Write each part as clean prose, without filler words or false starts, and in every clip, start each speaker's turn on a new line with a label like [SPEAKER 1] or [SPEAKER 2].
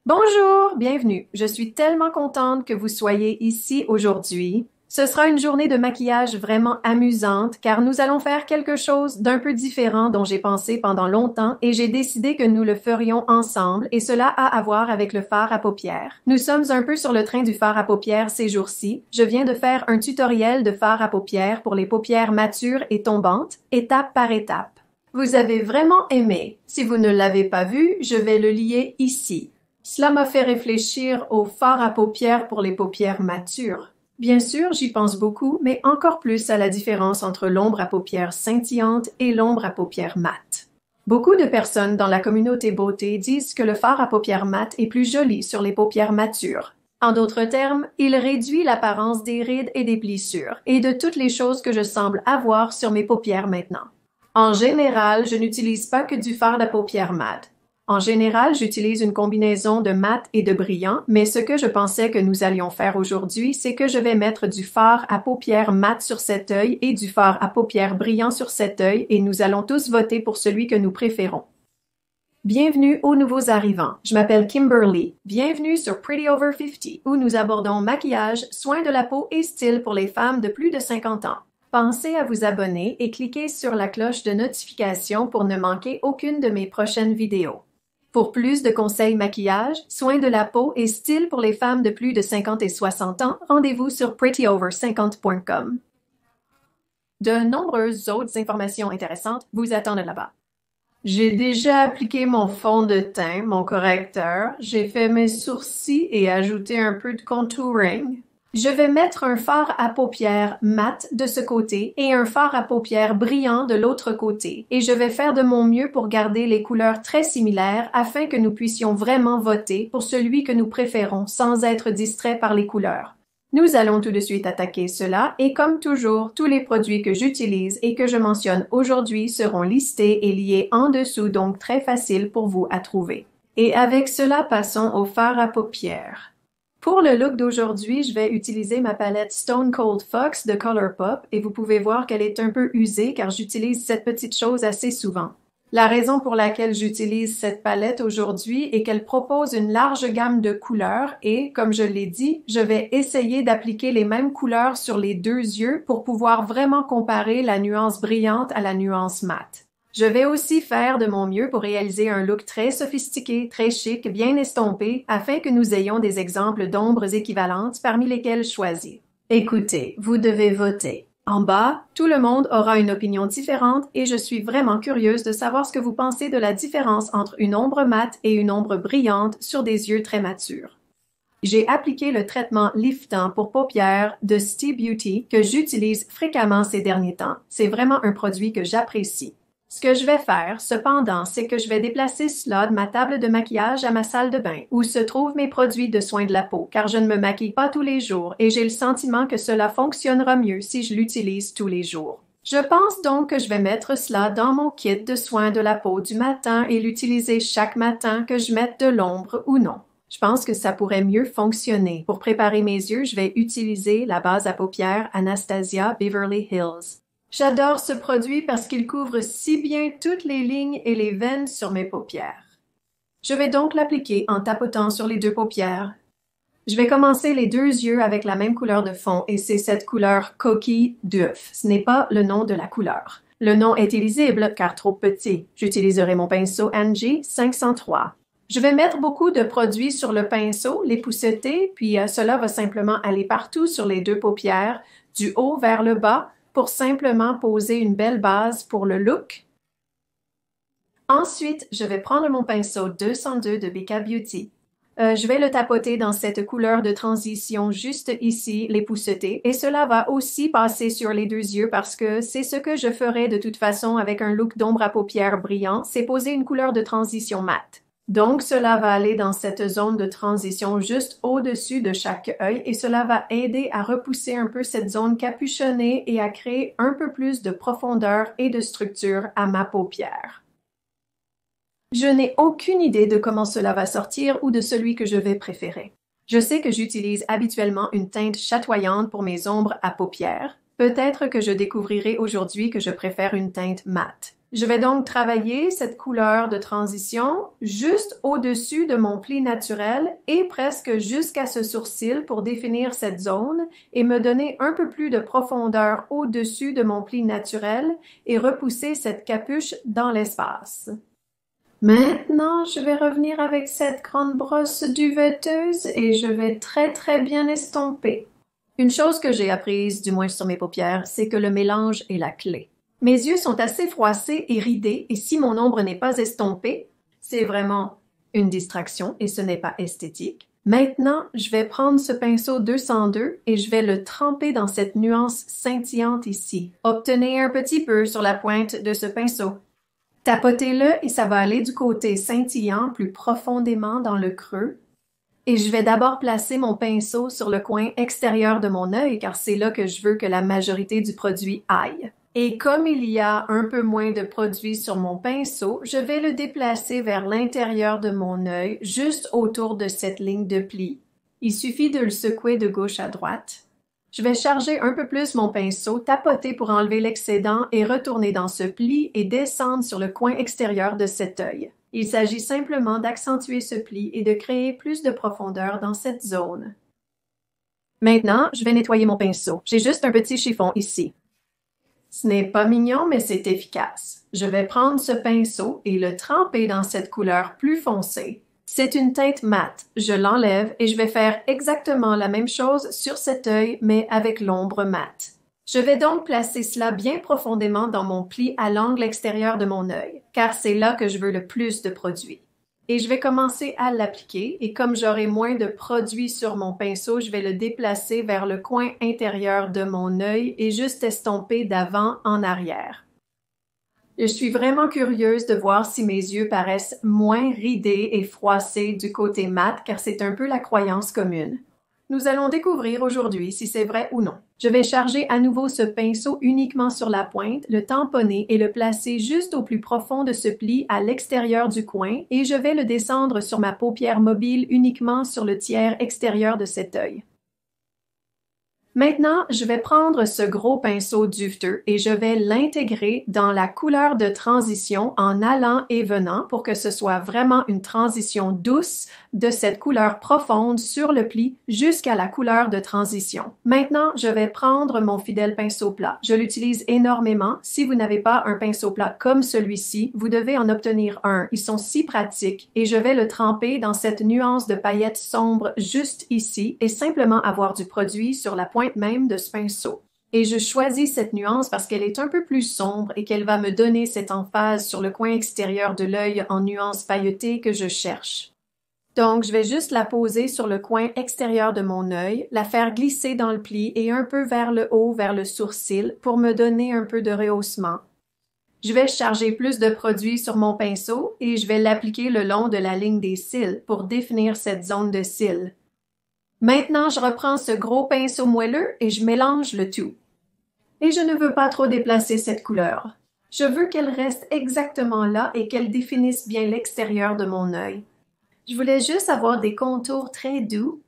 [SPEAKER 1] Bonjour, bienvenue. Je suis tellement contente que vous soyez ici aujourd'hui. Ce sera une journée de maquillage vraiment amusante car nous allons faire quelque chose d'un peu différent dont j'ai pensé pendant longtemps et j'ai décidé que nous le ferions ensemble et cela a à voir avec le fard à paupières. Nous sommes un peu sur le train du fard à paupières ces jours-ci. Je viens de faire un tutoriel de fard à paupières pour les paupières matures et tombantes, étape par étape. Vous avez vraiment aimé. Si vous ne l'avez pas vu, je vais le lier ici. Cela m'a fait réfléchir au fard à paupières pour les paupières matures. Bien sûr, j'y pense beaucoup, mais encore plus à la différence entre l'ombre à paupières scintillante et l'ombre à paupières mat. Beaucoup de personnes dans la communauté beauté disent que le fard à paupières mat est plus joli sur les paupières matures. En d'autres termes, il réduit l'apparence des rides et des plissures et de toutes les choses que je semble avoir sur mes paupières maintenant. En général, je n'utilise pas que du fard à paupières mat. En général, j'utilise une combinaison de mat et de brillant, mais ce que je pensais que nous allions faire aujourd'hui, c'est que je vais mettre du fard à paupières mat sur cet œil et du fard à paupières brillant sur cet œil et nous allons tous voter pour celui que nous préférons. Bienvenue aux nouveaux arrivants. Je m'appelle Kimberly. Bienvenue sur Pretty Over 50, où nous abordons maquillage, soins de la peau et style pour les femmes de plus de 50 ans. Pensez à vous abonner et cliquez sur la cloche de notification pour ne manquer aucune de mes prochaines vidéos. Pour plus de conseils maquillage, soins de la peau et style pour les femmes de plus de 50 et 60 ans, rendez-vous sur prettyover50.com. De nombreuses autres informations intéressantes vous attendent là-bas. J'ai déjà appliqué mon fond de teint, mon correcteur, j'ai fait mes sourcils et ajouté un peu de contouring. Je vais mettre un fard à paupières mat de ce côté et un fard à paupières brillant de l'autre côté, et je vais faire de mon mieux pour garder les couleurs très similaires afin que nous puissions vraiment voter pour celui que nous préférons sans être distraits par les couleurs. Nous allons tout de suite attaquer cela et comme toujours, tous les produits que j'utilise et que je mentionne aujourd'hui seront listés et liés en dessous, donc très facile pour vous à trouver. Et avec cela, passons au fard à paupières. Pour le look d'aujourd'hui, je vais utiliser ma palette Stone Cold Fox de Colourpop et vous pouvez voir qu'elle est un peu usée car j'utilise cette petite chose assez souvent. La raison pour laquelle j'utilise cette palette aujourd'hui est qu'elle propose une large gamme de couleurs et, comme je l'ai dit, je vais essayer d'appliquer les mêmes couleurs sur les deux yeux pour pouvoir vraiment comparer la nuance brillante à la nuance mate. Je vais aussi faire de mon mieux pour réaliser un look très sophistiqué, très chic, bien estompé, afin que nous ayons des exemples d'ombres équivalentes parmi lesquelles choisir. Écoutez, vous devez voter. En bas, tout le monde aura une opinion différente et je suis vraiment curieuse de savoir ce que vous pensez de la différence entre une ombre mate et une ombre brillante sur des yeux très matures. J'ai appliqué le traitement liftant pour paupières de Stee Beauty que j'utilise fréquemment ces derniers temps. C'est vraiment un produit que j'apprécie. Ce que je vais faire, cependant, c'est que je vais déplacer cela de ma table de maquillage à ma salle de bain, où se trouvent mes produits de soins de la peau, car je ne me maquille pas tous les jours et j'ai le sentiment que cela fonctionnera mieux si je l'utilise tous les jours. Je pense donc que je vais mettre cela dans mon kit de soins de la peau du matin et l'utiliser chaque matin que je mette de l'ombre ou non. Je pense que ça pourrait mieux fonctionner. Pour préparer mes yeux, je vais utiliser la base à paupières Anastasia Beverly Hills. J'adore ce produit parce qu'il couvre si bien toutes les lignes et les veines sur mes paupières. Je vais donc l'appliquer en tapotant sur les deux paupières. Je vais commencer les deux yeux avec la même couleur de fond et c'est cette couleur coquille d'œuf. Ce n'est pas le nom de la couleur. Le nom est illisible car trop petit. J'utiliserai mon pinceau Angie 503. Je vais mettre beaucoup de produits sur le pinceau, les pousseter, puis cela va simplement aller partout sur les deux paupières, du haut vers le bas, pour simplement poser une belle base pour le look. Ensuite, je vais prendre mon pinceau 202 de BK Beauty. Je vais le tapoter dans cette couleur de transition juste ici, les pousseter, et cela va aussi passer sur les deux yeux parce que c'est ce que je ferai de toute façon avec un look d'ombre à paupières brillant, c'est poser une couleur de transition mate. Donc, cela va aller dans cette zone de transition juste au-dessus de chaque œil et cela va aider à repousser un peu cette zone capuchonnée et à créer un peu plus de profondeur et de structure à ma paupière. Je n'ai aucune idée de comment cela va sortir ou de celui que je vais préférer. Je sais que j'utilise habituellement une teinte chatoyante pour mes ombres à paupières. Peut-être que je découvrirai aujourd'hui que je préfère une teinte mate. Je vais donc travailler cette couleur de transition juste au-dessus de mon pli naturel et presque jusqu'à ce sourcil pour définir cette zone et me donner un peu plus de profondeur au-dessus de mon pli naturel et repousser cette capuche dans l'espace. Maintenant, je vais revenir avec cette grande brosse duvetteuse et je vais très bien estomper. Une chose que j'ai apprise, du moins sur mes paupières, c'est que le mélange est la clé. Mes yeux sont assez froissés et ridés et si mon ombre n'est pas estompée, c'est vraiment une distraction et ce n'est pas esthétique. Maintenant, je vais prendre ce pinceau 202 et je vais le tremper dans cette nuance scintillante ici. Obtenez un petit peu sur la pointe de ce pinceau. Tapotez-le et ça va aller du côté scintillant plus profondément dans le creux. Et je vais d'abord placer mon pinceau sur le coin extérieur de mon œil car c'est là que je veux que la majorité du produit aille. Et comme il y a un peu moins de produit sur mon pinceau, je vais le déplacer vers l'intérieur de mon œil, juste autour de cette ligne de pli. Il suffit de le secouer de gauche à droite. Je vais charger un peu plus mon pinceau, tapoter pour enlever l'excédent et retourner dans ce pli et descendre sur le coin extérieur de cet œil. Il s'agit simplement d'accentuer ce pli et de créer plus de profondeur dans cette zone. Maintenant, je vais nettoyer mon pinceau. J'ai juste un petit chiffon ici. Ce n'est pas mignon, mais c'est efficace. Je vais prendre ce pinceau et le tremper dans cette couleur plus foncée. C'est une teinte mate. Je l'enlève et je vais faire exactement la même chose sur cet œil, mais avec l'ombre mate. Je vais donc placer cela bien profondément dans mon pli à l'angle extérieur de mon œil, car c'est là que je veux le plus de produit. Et je vais commencer à l'appliquer, et comme j'aurai moins de produit sur mon pinceau, je vais le déplacer vers le coin intérieur de mon œil et juste estomper d'avant en arrière. Je suis vraiment curieuse de voir si mes yeux paraissent moins ridés et froissés du côté mat, car c'est un peu la croyance commune. Nous allons découvrir aujourd'hui si c'est vrai ou non. Je vais charger à nouveau ce pinceau uniquement sur la pointe, le tamponner et le placer juste au plus profond de ce pli à l'extérieur du coin et je vais le descendre sur ma paupière mobile uniquement sur le tiers extérieur de cet œil. Maintenant, je vais prendre ce gros pinceau duveteux et je vais l'intégrer dans la couleur de transition en allant et venant pour que ce soit vraiment une transition douce de cette couleur profonde sur le pli jusqu'à la couleur de transition. Maintenant, je vais prendre mon fidèle pinceau plat. Je l'utilise énormément. Si vous n'avez pas un pinceau plat comme celui-ci, vous devez en obtenir un. Ils sont si pratiques et je vais le tremper dans cette nuance de paillettes sombres juste ici et simplement avoir du produit sur la pointe même de ce pinceau. Et je choisis cette nuance parce qu'elle est un peu plus sombre et qu'elle va me donner cette emphase sur le coin extérieur de l'œil en nuance pailletée que je cherche. Donc, je vais juste la poser sur le coin extérieur de mon œil, la faire glisser dans le pli et un peu vers le haut, vers le sourcil, pour me donner un peu de rehaussement. Je vais charger plus de produit sur mon pinceau et je vais l'appliquer le long de la ligne des cils pour définir cette zone de cils. Maintenant, je reprends ce gros pinceau moelleux et je mélange le tout. Et je ne veux pas trop déplacer cette couleur. Je veux qu'elle reste exactement là et qu'elle définisse bien l'extérieur de mon œil. Je voulais juste avoir des contours très doux.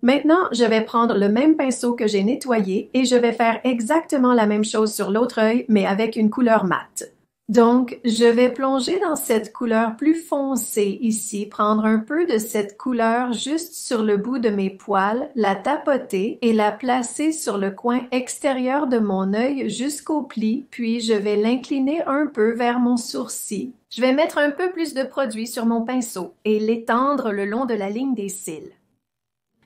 [SPEAKER 1] Maintenant, je vais prendre le même pinceau que j'ai nettoyé et je vais faire exactement la même chose sur l'autre œil, mais avec une couleur mate. Donc, je vais plonger dans cette couleur plus foncée ici, prendre un peu de cette couleur juste sur le bout de mes poils, la tapoter et la placer sur le coin extérieur de mon œil jusqu'au pli, puis je vais l'incliner un peu vers mon sourcil. Je vais mettre un peu plus de produit sur mon pinceau et l'étendre le long de la ligne des cils.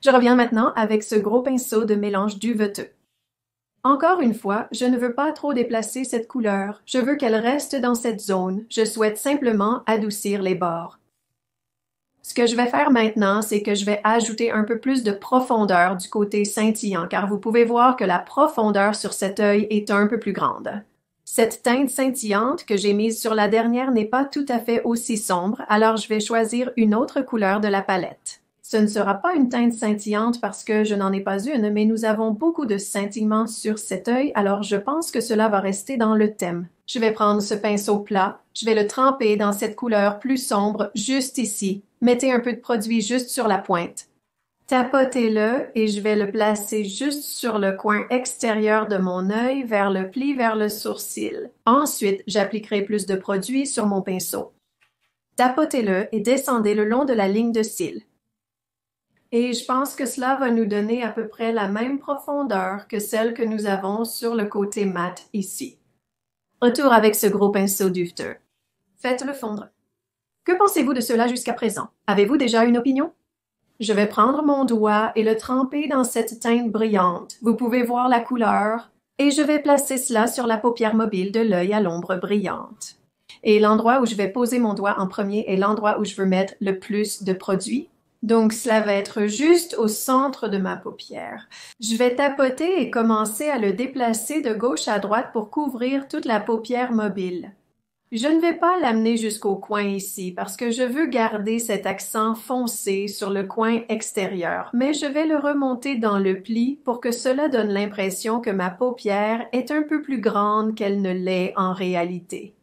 [SPEAKER 1] Je reviens maintenant avec ce gros pinceau de mélange duveteux. Encore une fois, je ne veux pas trop déplacer cette couleur. Je veux qu'elle reste dans cette zone. Je souhaite simplement adoucir les bords. Ce que je vais faire maintenant, c'est que je vais ajouter un peu plus de profondeur du côté scintillant, car vous pouvez voir que la profondeur sur cet œil est un peu plus grande. Cette teinte scintillante que j'ai mise sur la dernière n'est pas tout à fait aussi sombre, alors je vais choisir une autre couleur de la palette. Ce ne sera pas une teinte scintillante parce que je n'en ai pas une, mais nous avons beaucoup de scintillement sur cet œil, alors je pense que cela va rester dans le thème. Je vais prendre ce pinceau plat, je vais le tremper dans cette couleur plus sombre juste ici. Mettez un peu de produit juste sur la pointe. Tapotez-le et je vais le placer juste sur le coin extérieur de mon œil vers le pli vers le sourcil. Ensuite, j'appliquerai plus de produit sur mon pinceau. Tapotez-le et descendez le long de la ligne de cils. Et je pense que cela va nous donner à peu près la même profondeur que celle que nous avons sur le côté mat ici. Retour avec ce gros pinceau duveteux. Faites-le fondre. Que pensez-vous de cela jusqu'à présent? Avez-vous déjà une opinion? Je vais prendre mon doigt et le tremper dans cette teinte brillante. Vous pouvez voir la couleur. Et je vais placer cela sur la paupière mobile de l'œil à l'ombre brillante. Et l'endroit où je vais poser mon doigt en premier est l'endroit où je veux mettre le plus de produit. Donc, cela va être juste au centre de ma paupière. Je vais tapoter et commencer à le déplacer de gauche à droite pour couvrir toute la paupière mobile. Je ne vais pas l'amener jusqu'au coin ici parce que je veux garder cet accent foncé sur le coin extérieur, mais je vais le remonter dans le pli pour que cela donne l'impression que ma paupière est un peu plus grande qu'elle ne l'est en réalité.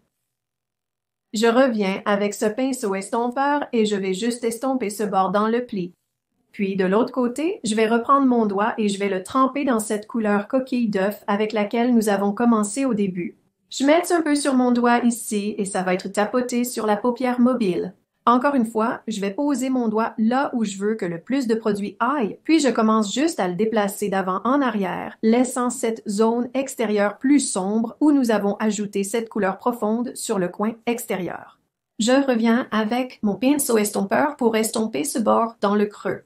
[SPEAKER 1] Je reviens avec ce pinceau estompeur et je vais juste estomper ce bord dans le pli. Puis, de l'autre côté, je vais reprendre mon doigt et je vais le tremper dans cette couleur coquille d'œuf avec laquelle nous avons commencé au début. Je mets un peu sur mon doigt ici et ça va être tapoté sur la paupière mobile. Encore une fois, je vais poser mon doigt là où je veux que le plus de produit aille, puis je commence juste à le déplacer d'avant en arrière, laissant cette zone extérieure plus sombre où nous avons ajouté cette couleur profonde sur le coin extérieur. Je reviens avec mon pinceau estompeur pour estomper ce bord dans le creux.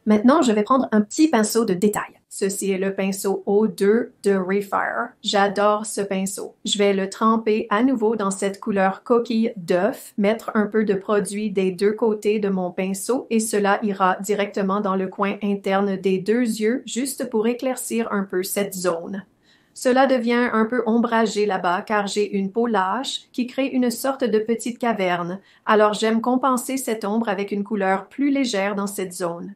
[SPEAKER 1] Maintenant, je vais prendre un petit pinceau de détail. Ceci est le pinceau O2 de Refire. J'adore ce pinceau. Je vais le tremper à nouveau dans cette couleur coquille d'œuf, mettre un peu de produit des deux côtés de mon pinceau et cela ira directement dans le coin interne des deux yeux, juste pour éclaircir un peu cette zone. Cela devient un peu ombragé là-bas car j'ai une peau lâche qui crée une sorte de petite caverne. Alors j'aime compenser cette ombre avec une couleur plus légère dans cette zone.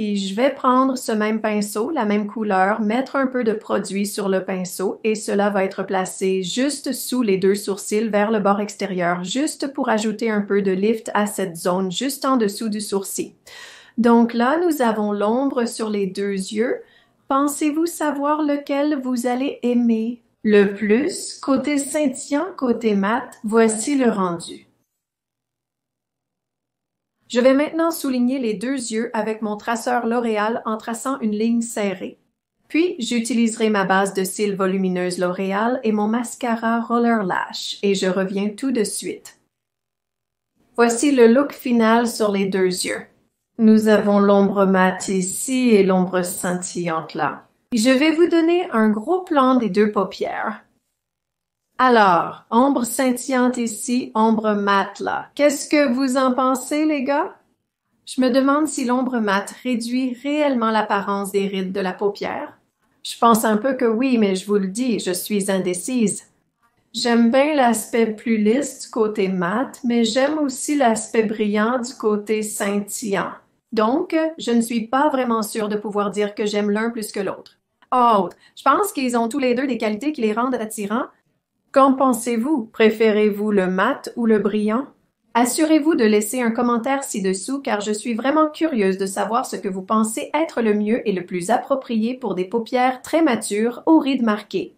[SPEAKER 1] Et je vais prendre ce même pinceau, la même couleur, mettre un peu de produit sur le pinceau et cela va être placé juste sous les deux sourcils vers le bord extérieur, juste pour ajouter un peu de lift à cette zone juste en dessous du sourcil. Donc là, nous avons l'ombre sur les deux yeux. Pensez-vous savoir lequel vous allez aimer le plus? Côté scintillant, côté mat, voici le rendu. Je vais maintenant souligner les deux yeux avec mon traceur L'Oréal en traçant une ligne serrée. Puis, j'utiliserai ma base de cils volumineuse L'Oréal et mon mascara Roller Lash et je reviens tout de suite. Voici le look final sur les deux yeux. Nous avons l'ombre mate ici et l'ombre scintillante là. Je vais vous donner un gros plan des deux paupières. Alors, ombre scintillante ici, ombre mate là. Qu'est-ce que vous en pensez, les gars? Je me demande si l'ombre mate réduit réellement l'apparence des rides de la paupière. Je pense un peu que oui, mais je vous le dis, je suis indécise. J'aime bien l'aspect plus lisse du côté mat, mais j'aime aussi l'aspect brillant du côté scintillant. Donc, je ne suis pas vraiment sûre de pouvoir dire que j'aime l'un plus que l'autre. Oh, je pense qu'ils ont tous les deux des qualités qui les rendent attirants. Qu'en pensez-vous? Préférez-vous le mat ou le brillant? Assurez-vous de laisser un commentaire ci-dessous car je suis vraiment curieuse de savoir ce que vous pensez être le mieux et le plus approprié pour des paupières très matures aux rides marquées.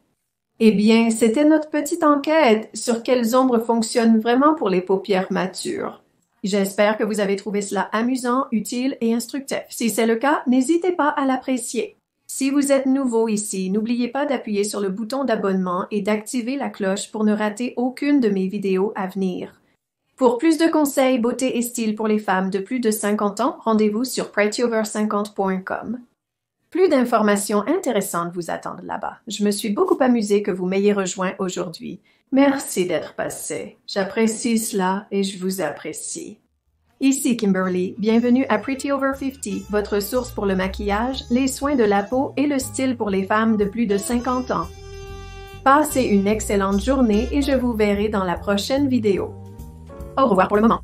[SPEAKER 1] Eh bien, c'était notre petite enquête sur quelles ombres fonctionnent vraiment pour les paupières matures. J'espère que vous avez trouvé cela amusant, utile et instructif. Si c'est le cas, n'hésitez pas à l'apprécier. Si vous êtes nouveau ici, n'oubliez pas d'appuyer sur le bouton d'abonnement et d'activer la cloche pour ne rater aucune de mes vidéos à venir. Pour plus de conseils beauté et style pour les femmes de plus de 50 ans, rendez-vous sur prettyover50.com. Plus d'informations intéressantes vous attendent là-bas. Je me suis beaucoup amusée que vous m'ayez rejoint aujourd'hui. Merci d'être passé. J'apprécie cela et je vous apprécie. Ici Kimberly, bienvenue à Pretty Over 50, votre source pour le maquillage, les soins de la peau et le style pour les femmes de plus de 50 ans. Passez une excellente journée et je vous verrai dans la prochaine vidéo. Au revoir pour le moment.